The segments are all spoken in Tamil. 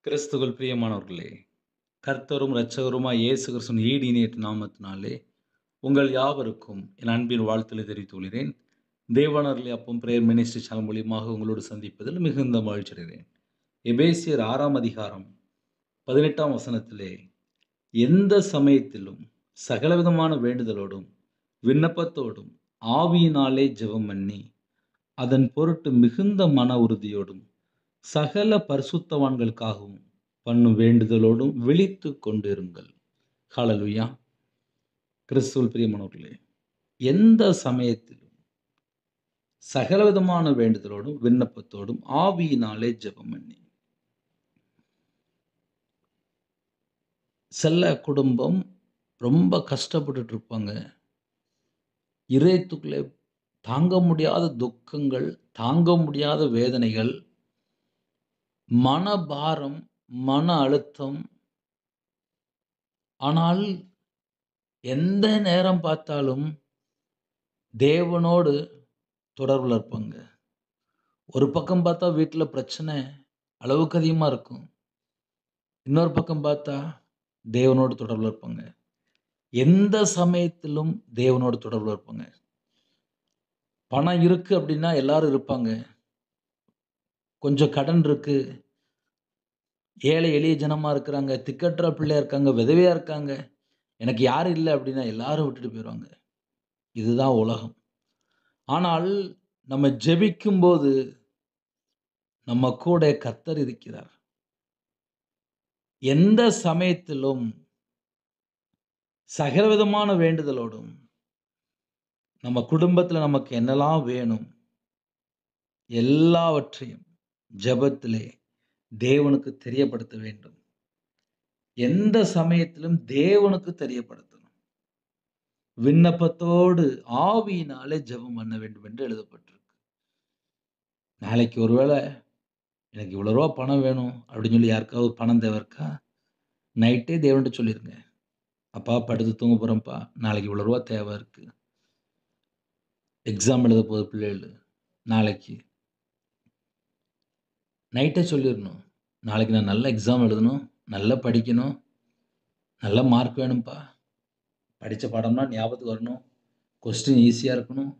கிறிஸ்துவுக்குள் பிரியமானவர்களே, கர்த்தரும் இரட்சகருமாய் இயேசு கிறிஸ்துவின் ஈடு இணையற்ற நாமத்தினாலே உங்கள் யாவருக்கும் என் அன்பின் வாழ்த்துக்களை தெரிவித்துக் கொள்கிறேன். தேவானவர்களே அப்பம் பிரேயர் மினிஸ்ட்ரி சேனல் மூலியமாக உங்களோடு சந்திப்பதில் மிகுந்த மகிழ்ச்சி அடைகிறேன். எபேசியர் 6ஆம் அதிகாரம் 18ஆம் வசனத்திலே, எந்த சமயத்திலும் சகலவிதமான வேண்டுதலோடும் விண்ணப்பத்தோடும் ஆவியினாலே ஜெபம் பண்ணி அதன் பொருட்டு மிகுந்த மன உறுதியோடும் சகல பரிசுத்தவான்களுக்காகவும் பண்ணும் வேண்டுதலோடும் விழித்துக் கொண்டிருங்கள். ஹalleluya. கிறிஸ்துவுக்குள் பிரியமானவர்களே, எந்த சமயத்திலும் சகலவிதமான வேண்டுதலோடும் விண்ணப்பத்தோடும் ஆவியினாலே ஜெபம் பண்ணி. சில குடும்பம் ரொம்ப கஷ்டப்பட்டுட்டு இருப்பாங்க. இதயத்துக்குள்ளே தாங்க முடியாத துக்கங்கள், தாங்க முடியாத வேதனைகள், மனபாரம், மன அழுத்தம். ஆனால் எந்த நேரம் பார்த்தாலும் தேவனோடு தொடர்புல இருப்பாங்க. ஒரு பக்கம் பார்த்தா வீட்ல பிரச்சனை அளவுக்கு அதிகமா இருக்கும். இன்னொரு பக்கம் பார்த்தா தேவனோடு தொடர்புல இருப்பாங்க. எந்த சமயத்திலும் தேவனோடு தொடர்புல இருப்பாங்க. பணம் இருக்கு அப்படின்னா எல்லாரும் இருப்பாங்க. கொஞ்சம் கடன் இருக்கு, ஏழை எளிய ஜனமா இருக்கிறாங்க, திக்கற்ற பிள்ளையா இருக்காங்க, விதவையா இருக்காங்க, எனக்கு யாரும் இல்லை அப்படின்னா எல்லாரும் விட்டுட்டு போயிடுவாங்க. இதுதான் உலகம். ஆனால் நம்ம ஜெபிக்கும்போது நம்ம கூட கர்த்தர் இருக்கிறார். எந்த சமயத்திலும் சகலவிதமான வேண்டுதலோடும் நம்ம குடும்பத்தில் நமக்கு என்னெல்லாம் வேணும் எல்லாவற்றையும் ஜெபத்திலே தேவனுக்கு தெரியப்படுத்த வேண்டும். எந்த சமயத்திலும் தேவனுக்கு தெரியப்படுத்தணும். விண்ணப்பத்தோடு ஆவியினாலே ஜெபம் பண்ண வேண்டும் என்று எழுதப்பட்டிருக்கு. நாளைக்கு ஒருவேளை எனக்கு இவ்வளோ ரூபா பணம் வேணும் அப்படின்னு சொல்லி யாருக்காவது பணம் தேவை இருக்கா? நைட்டே தேவன்கிட்ட சொல்லிருங்க. அப்பா படுத்து தூங்க போகிறேன்ப்பா, நாளைக்கு இவ்வளோ ரூபா தேவை இருக்கு. எக்ஸாம் எழுத போகுது பிள்ளைகள், நாளைக்கு நைட்டே சொல்லிடணும். நாளைக்கு நான் நல்ல எக்ஸாம் எழுதணும், நல்லா படிக்கணும், நல்ல மார்க் வேணும்ப்பா, படித்த பாடம்னா ஞாபகத்துக்கு வரணும், கொஸ்டின் ஈஸியாக இருக்கணும்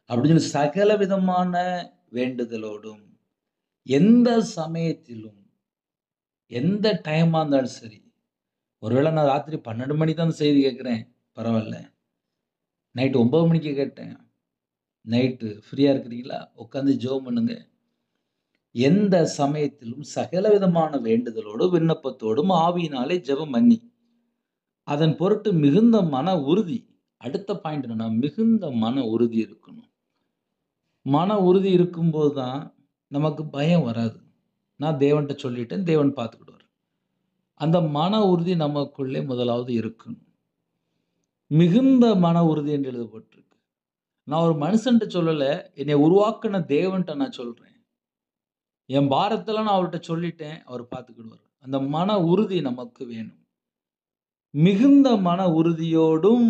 அப்படின்னு சகல விதமான வேண்டுதலோடும் எந்த சமயத்திலும் எந்த டைமாக இருந்தாலும் சரி. ஒருவேளை நான் ராத்திரி 12 மணிக்கு தான் செய்தி கேட்குறேன், பரவாயில்ல. நைட்டு 9 மணிக்கு கேட்டேன். நைட்டு ஃப்ரீயாக இருக்கிறீங்களா? உட்காந்து ஜெபம் பண்ணுங்க. எந்த சமயத்திலும் சகல விதமான வேண்டுதலோடு விண்ணப்பத்தோடும் ஆவியினாலே ஜெபம் பண்ணி அதன் பொருட்டு மிகுந்த மன உறுதி. அடுத்த பாயிண்ட் என்னன்னா, மிகுந்த மன உறுதி இருக்கணும். மன உறுதி இருக்கும்போது தான் நமக்கு பயம் வராது. நான் தேவன்கிட்ட சொல்லிட்டேன், தேவன் பார்த்துக்கிடுவார். அந்த மன உறுதி நமக்குள்ளே முதலாவது இருக்கணும். மிகுந்த மன உறுதி என்று எழுதப்பட்டிருக்கு. நான் ஒரு மனுஷன்ட்ட சொல்லல, என்னை உருவாக்கின தேவன்கிட்ட நான் சொல்றேன். என் பாரத்தெல்லாம் நான் அவர்கிட்ட சொல்லிட்டேன், அவர் பார்த்துக்கிடுவார். அந்த மன உறுதி நமக்கு வேணும். மிகுந்த மன உறுதியோடும்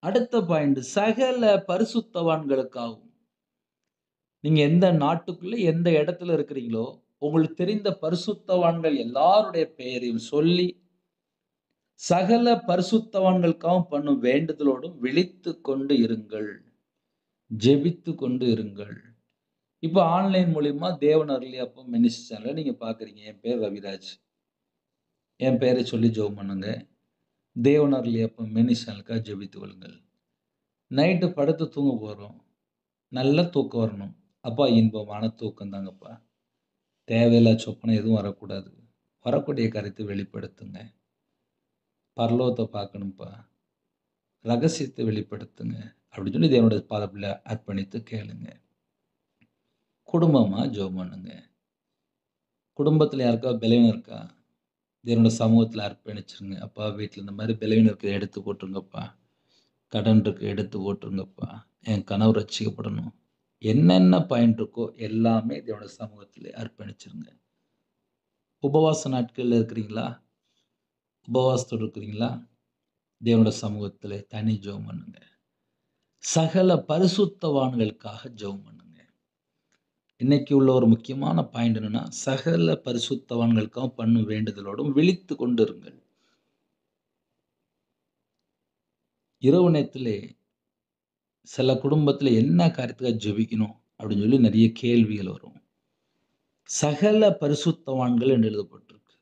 அடுத்த பாயிண்ட் சகல பரிசுத்தவான்களுக்காகவும். நீங்க எந்த நாட்டுக்குள்ள எந்த இடத்துல இருக்கிறீங்களோ உங்களுக்கு தெரிந்த பரிசுத்தவான்கள் எல்லாருடைய பெயரையும் சொல்லி சகல பரிசுத்தவான்களுக்காகவும் பண்ணும் வேண்டுதலோடும் விழித்து கொண்டு இருங்கள், ஜெபித்து கொண்டு இருங்கள். இப்போ ஆன்லைன் மூலியமா தேவன் அருளி அப்பம் மினிஸ்ட்ரி சேனலை நீங்க பாக்குறீங்க. என் பேர் ரவிராஜ். என் பேரை சொல்லி ஜெபம் பண்ணுங்க. தேவன் அருளி அப்பம் மினிஸ்ட்ரி சேனலுக்காக ஜெபித்து கொள்ளுங்கள். நைட்டு படுத்து தூங்க போறோம், நல்ல தூக்கம் வரணும். அப்பா இன்பமான தூக்கம் தாங்கப்பா, தேவையில்லா சொப்பனை எதுவும் வரக்கூடாது. வரக்கூடிய கருத்தை வெளிப்படுத்துங்க. பரலோகத்தை பார்க்கணும்ப்பா, ரகசியத்தை வெளிப்படுத்துங்க அப்படின்னு சொல்லி தேவனுடைய பாதத்தில் அர்ப்பணித்து கேளுங்க. குடும்பமா ஜெபம் பண்ணுங்க. குடும்பத்தில் யாருக்காவது பலவீனம் இருக்கா? தேவனுடைய சமூகத்தில் அர்ப்பணிச்சிருங்க. அப்பா வீட்டில் இந்த மாதிரி பலவீனம் இருக்கு, எடுத்து போட்டுருங்கப்பா. கடன் இருக்கு, எடுத்து போட்டுருங்கப்பா. என் கனவு ரட்சிக்கப்படணும். என்னென்ன பாயிண்ட் இருக்கோ எல்லாமே தேவனுடைய சமூகத்தில் அர்ப்பணிச்சிருங்க. உபவாச நாட்களில் இருக்கிறீங்களா? உபவாசத்தோடு இருக்கிறீங்களா? தேவனுடைய சமூகத்தில் தனி ஜெபம் பண்ணுங்க. சகல பரிசுத்தவான்களுக்காக ஜெபம் பண்ணுங்க. இன்னைக்கு உள்ள ஒரு முக்கியமான பாயிண்ட் என்னன்னா, சகல பரிசுத்தவான்களுக்காக பண்ணும் வேண்டுதலோடும் விழித்துக் கொண்டிருங்கள். இரவு நேரத்திலே சில குடும்பத்தில என்ன காரியத்துக்காக ஜெபிக்கணும் அப்படின்னு சொல்லி நெறைய கேள்விகள் வரும். சகல பரிசுத்தவான்கள் என்று எழுதப்பட்டிருக்கு.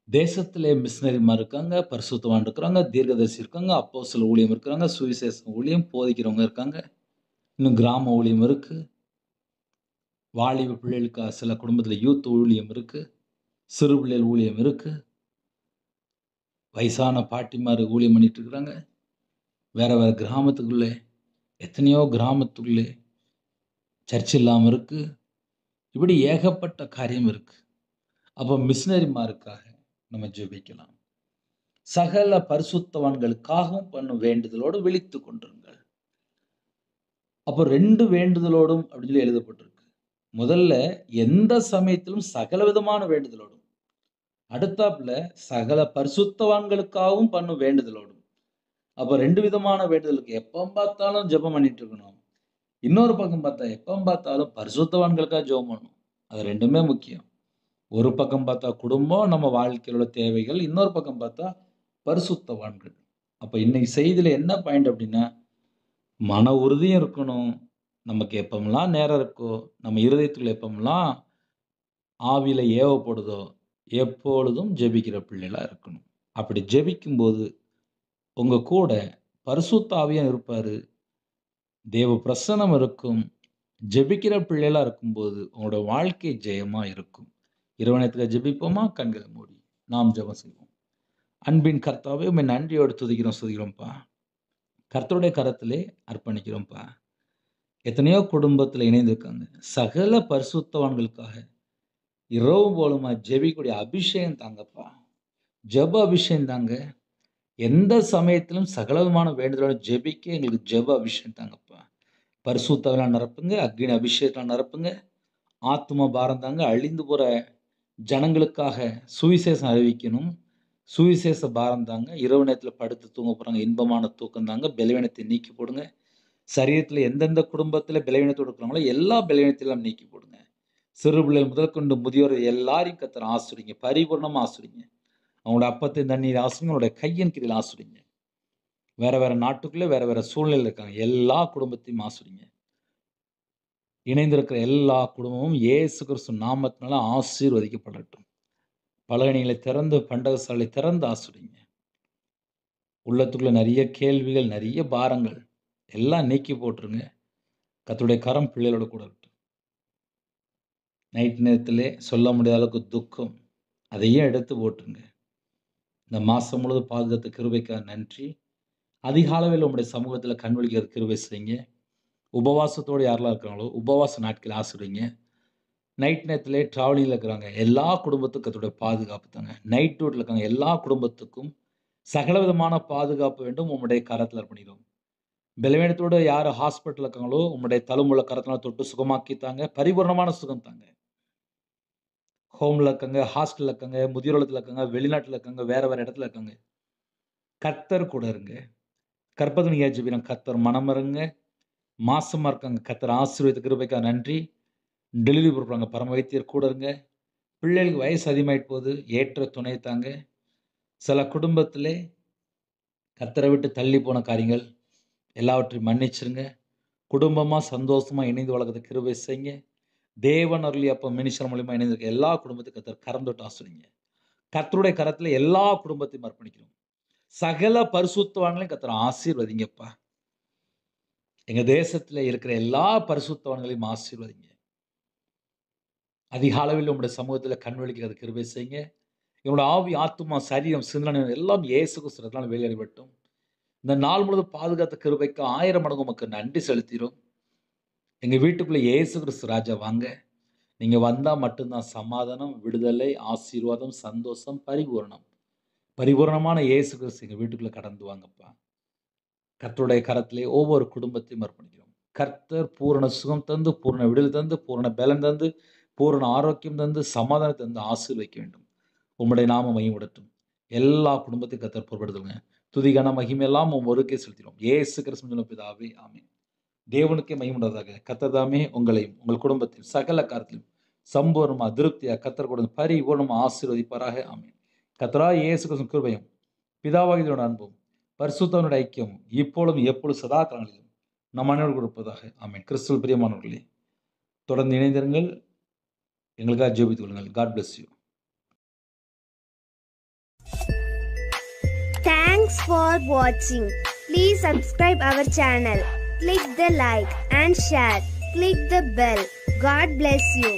தேசத்திலே மிஷனரிமார் இருக்காங்க, பரிசுத்தவான் இருக்கிறாங்க, தீர்க்கதரிசி இருக்காங்க, அப்போஸ்தல ஊழியம் இருக்கிறாங்க, சுவிசேஷ ஊழியம் போதிக்கிறவங்க இருக்காங்க. இன்னும் கிராம ஊழியம் இருக்கு. வாலிப பிள்ளைகளுக்காக சில குடும்பத்தில யூத் ஊழியம் இருக்கு. சிறு பிள்ளைகள் ஊழியம் இருக்கு. வயசான பாட்டிமார் ஊழியம் பண்ணிட்டு இருக்கிறாங்க. வேற வேற கிராமத்துக்குள்ளே எத்தனையோ கிராமத்துக்குள்ளே சர்ச் இல்லாம இருக்கு. இப்படி ஏகப்பட்ட காரியம் இருக்கு. அப்போ மிஷனரிமாருக்காக நம்ம ஜெபிக்கலாம். சகல பரிசுத்தவான்களுக்காகவும் பண்ணும் வேண்டுதலோடு விழித்துக் கொண்டிருங்கள். அப்போ 2 வேண்டுதலோடும் அப்படின்னு சொல்லி எழுதப்பட்டிருக்கு. முதல்ல எந்த சமயத்திலும் சகல விதமான வேண்டுதலோடும். அடுத்தாப்புல சகல பரிசுத்தவான்களுக்காகவும் பண்ணும் வேண்டுதலோடும். அப்ப 2 விதமான வேண்டுதலுக்கு எப்ப பார்த்தாலும் ஜெபம் பண்ணிட்டு இருக்கணும். இன்னொரு பக்கம் பார்த்தா எப்ப பார்த்தாலும் பரிசுத்தவான்களுக்காக ஜெபம் பண்ணணும். அது 2மே முக்கியம். ஒரு பக்கம் பார்த்தா குடும்பம், நம்ம வாழ்க்கையில உள்ள தேவைகள். இன்னொரு பக்கம் பார்த்தா பரிசுத்தவான்கள். அப்ப இன்னைக்கு செய்தியில என்ன பாயிண்ட் அப்படின்னா, மன உறுதியும் இருக்கணும். நமக்கு எப்பமெல்லாம் நேரம் இருக்கோ, நம்ம இருதயத்துக்குள்ள எப்பமெல்லாம் ஆவியில ஏவப்படுதோ, எப்பொழுதும் ஜெபிக்கிற பிள்ளைகளா இருக்கணும். அப்படி ஜெபிக்கும்போது, உங்க கூட பரிசுத்த ஆவியார் இருப்பாரு. தேவ பிரசன்னம் இருக்கும். ஜெபிக்கிற பிள்ளைகளா இருக்கும்போது, உங்களோட வாழ்க்கை ஜெயமா இருக்கும். இரவு நேரத்தில ஜெபிப்போமா? கண்களை மூடி நாம் ஜெபம் செய்வோம். அன்பின் கர்த்தாவே, உம்மை நன்றியோடு துதிக்கிறோம், ஸ்துதிக்கிறோம்ப்பா. கர்த்தருடைய கரத்திலே அர்ப்பணிக்கிறோம்ப்பா. எத்தனையோ குடும்பத்தில இணைந்திருக்காங்க. சகல பரிசுத்தவான்களுக்காக இரவும் பகலுமா ஜெபிக்கக்கூடிய அபிஷேகம் தாங்கப்பா. ஜெப அபிஷேகம் தாங்க. எந்த சமயத்திலும் சகலவிதமான வேண்டுதலோட ஜெபிக்க எங்களுக்கு ஜெப அபிஷேகம் தாங்கப்பா. பரிசுத்த ஆவியால நிரப்புங்க, அக்கினி அபிஷேகத்தால நிரப்புங்க. ஆத்தும பாரம் தாங்க. அழிந்து போற ஜனங்களுக்காக சுவிசேஷம் அறிவிக்கணும். சுவிசேஷ பாரம் தாங்க. இரவு நேரத்தில படுத்து தூங்க போறாங்க. இன்பமான தூக்கம் தாங்க. பலவீனத்தை நீக்கி போடுங்க. சரீரத்தில எந்தெந்த குடும்பத்தில பலவீனத்தோடு இருக்கிறாங்களோ, எல்லா பலவீனத்தையும் நீக்கி போடுங்க. சிறு பிள்ளைகள் முதற்கொண்டு முதியோர் எல்லாரையும் கர்த்தர் ஆசீர்வதிங்க. பரிபூரணமா ஆசீர்வதிங்க. அவங்களோட அப்பத்தின் தண்ணீர் ஆசீர்வதிங்க. அவங்களுடைய கையின் கீழில் ஆசீர்வதிங்க. வேற வேற நாட்டுக்குள்ள வேற வேற சூழ்நிலையில இருக்காங்க. எல்லா குடும்பத்தையும் ஆசீர்வதிங்க. இணைந்திருக்கிற எல்லா குடும்பமும் இயேசு கிறிஸ்து நாமத்தினால ஆசீர்வதிக்கப்படட்டும். பலகணிகளை திறந்து, பண்டகசாலை திறந்து ஆசீர்வதிங்க. உள்ளத்துக்குள்ள நெறைய கேள்விகள், நெறைய பாரங்கள் எல்லாம் நீக்கி போட்டுருங்க. கர்த்தருடைய கரம் பிள்ளைகளோட கூட இருக்கட்டும். நைட் நேரத்திலே சொல்ல முடியாத அளவுக்கு துக்கம், அதையும் எடுத்து போட்டுருங்க. இந்த மாசம் முழுவதும் பாதுகாத்த கிருபைக்காக நன்றி. அதிகாலையில உம்முடைய சமூகத்தில கண் விழிக்கிற கிருபை செய்யுங்க. உபவாசத்தோடு யாரெல்லாம் இருக்காங்களோ, உபவாச நாட்கள ஆசீர்வதிங்க. நைட் நேரத்திலே ட்ராவலிங்ல இருக்கிறாங்க. எல்லா குடும்பத்துக்கும் கர்த்தருடைய பாதுகாப்பு தாங்க. நைட் டியூட்டில இருக்காங்க எல்லா குடும்பத்துக்கும் சகலவிதமான பாதுகாப்பு வேண்டும். உம்முடைய கரத்தில அர்ப்பணிக்கிறோம். பலவீனத்தோட யார் ஹாஸ்பிட்டல்ல இருக்காங்களோ, உம்முடைய தழும்புள்ள கரத்தினால தொட்டு சுகமாக்கி தாங்க. பரிபூரணமான சுகம் தாங்க. ஹோம்ல இருக்காங்க, ஹாஸ்டல்ல இருக்காங்க, முதியோர் இல்லத்துல இருக்காங்க, வெளிநாட்டுல இருக்காங்க, வேற வேற இடத்துல இருக்காங்க. கர்த்தர் கூட இருங்க. கர்ப்பத்தினியா ஜெபிக்கிறோம். கர்த்தர் மனமிறங்க. மாசமா இருக்காங்க. கர்த்தர் ஆசீர்வதித்த கிருபைக்காக நன்றி. டெலிவரி குடுக்குறாங்க. பரம வைத்தியர் கூட இருங்க. பிள்ளைகளுக்கு வயசு அதிகமாயிட்டு போகுது. ஏற்ற துணை தாங்க. சில குடும்பத்திலே கர்த்தரை விட்டு தள்ளி போன காரியங்கள் எல்லாவற்றையும் மன்னிச்சிருங்க. குடும்பமா சந்தோஷமா இணைந்து வளர்க்கறதுக்கு கிருபை செய்யுங்க. தேவன் அருளிய அப்ப மினிஸ்டர் மூலியமா இணைந்திருக்க எல்லா குடும்பத்துக்கும் கர்த்தர் கரம் தொட்டு ஆசீர்வதிங்க. கர்த்தருடைய கரத்தில எல்லா குடும்பத்தையும் அர்ப்பணிக்கிறோம். சகல பரிசுத்தவான்களையும் கர்த்தர் ஆசீர்வதிங்கப்பா. எங்க தேசத்தில இருக்கிற எல்லா பரிசுத்தவான்களையும் ஆசீர்வதிங்க. அதிக அளவில் உம்முடைய சமூகத்தில கண் விழிக்கிறது கிருபை செய்யுங்க. எங்களோட ஆவி, ஆத்துமா, சரீரம், சிந்தனை எல்லாம் இயேசு கிறிஸ்துவினால் வெளியேறட்டும். இந்த நாள் முழுவதும் பாதுகாத்த கிருபைக்கு 1000 மடங்கு உமக்கு நன்றி செலுத்துகிறோம். எங்க வீட்டுக்குள்ள இயேசு கிறிஸ்து ராஜா வாங்க. நீங்க வந்தா மட்டும் தான் சமாதானம், விடுதலை, ஆசீர்வாதம், சந்தோஷம், பரிபூரணம். பரிபூரணமான இயேசு கிறிஸ்து எங்க வீட்டுக்குள்ள கடந்து வாங்கப்பா. கர்த்தருடைய கரத்திலே ஒவ்வொரு குடும்பத்தையும் அர்ப்பணிக்கிறோம். கர்த்தர் பூரண சுகம் தந்து, பூரண விடுதலை தந்து, பூரண பலன் தந்து, பூரண ஆரோக்கியம் தந்து, சமாதானம் தந்து ஆசீர்வதிக்க வேண்டும். உம்முடைய நாமம் மகிமைப்படட்டும். எல்லா குடும்பத்தையும் கர்த்தர் பொறுப்படுத்துங்க. துதி கன மகிமை எல்லாம் ஒருக்கே செலுத்தினோம். இயேசு கிறிஸ்துவின் பிதாவே ஆமென். தேவனுக்கே மகிமுண்டதாக. கர்த்தர் தாமே உங்களையும் உங்கள் குடும்பத்தில் சகல காரியத்திலும் சம்பூர்ணமா திருப்தியா கர்த்தர் கொடுத்து பரிபூர்ணமா ஆசீர்வதிப்பாராக. ஆமென். கர்த்தராகிய இயேசு கிறிஸ்துவின் கிருபையும் பிதாவாகிய அன்பும் பரிசுத்தவனுடைய ஐக்கியம் இப்பொழுதும் எப்பொழுதும் சதா காலங்களிலும் நம் அனைவரும் கொடுப்பதாக. ஆமென். கிறிஸ்துவில் பிரியமானவர்களே, தொடர்ந்து இணைந்திருங்கள். எங்களுக்காக ஜெபித்துக் கொள்ளுங்கள். God bless you. Thanks for watching. Please subscribe our channel. Click the like and share. Click the bell. God bless you.